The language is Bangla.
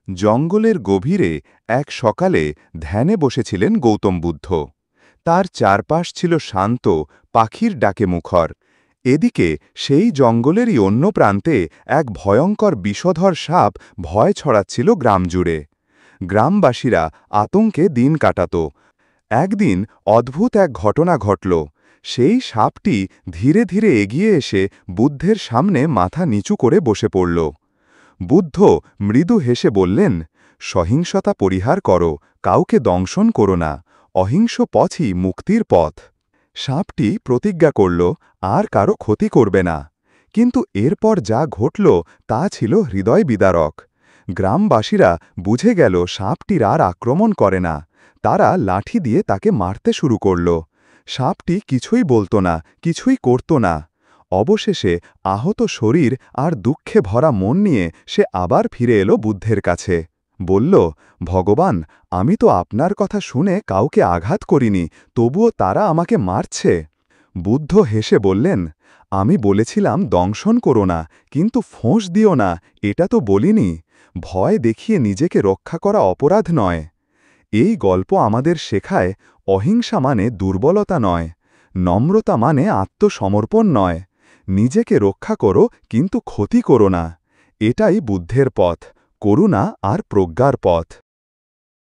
জঙ্গলের গভীরে এক সকালে ধ্যানে বসেছিলেন গৌতম বুদ্ধ। তার চারপাশ ছিল শান্ত, পাখির ডাকে মুখর। এদিকে সেই জঙ্গলেরই অন্য প্রান্তে এক ভয়ঙ্কর বিষধর সাপ ভয় ছড়াচ্ছিল গ্রাম জুড়ে। গ্রামবাসীরা আতঙ্কে দিন কাটাত। একদিন অদ্ভুত এক ঘটনা ঘটল। সেই সাপটি ধীরে ধীরে এগিয়ে এসে বুদ্ধের সামনে মাথা নিচু করে বসে পড়ল। বুদ্ধ মৃদু হেসে বললেন, সহিংসতা পরিহার করো, কাউকে দংশন করো না, অহিংস পথই মুক্তির পথ। সাপটি প্রতিজ্ঞা করল আর কারো ক্ষতি করবে না। কিন্তু এরপর যা ঘটল তা ছিল হৃদয় বিদারক। গ্রামবাসীরা বুঝে গেল সাপটির আর আক্রমণ করে না। তারা লাঠি দিয়ে তাকে মারতে শুরু করল। সাপটি কিছুই বলতো না, কিছুই করত না। অবশেষে আহত শরীর আর দুঃখে ভরা মন নিয়ে সে আবার ফিরে এলো বুদ্ধের কাছে। বলল, ভগবান, আমি তো আপনার কথা শুনে কাউকে আঘাত করিনি, তবুও তারা আমাকে মারছে। বুদ্ধ হেসে বললেন, আমি বলেছিলাম দংশন করো না, কিন্তু ফোঁস দিও না, এটা তো বলিনি। ভয় দেখিয়ে নিজেকে রক্ষা করা অপরাধ নয়। এই গল্প আমাদের শেখায়, অহিংসা মানে দুর্বলতা নয়, নম্রতা মানে আত্মসমর্পণ নয়। নিজেকে রক্ষা করো, কিন্তু ক্ষতি করো না। এটাই বুদ্ধের পথ, করুণা আর প্রজ্ঞার পথ।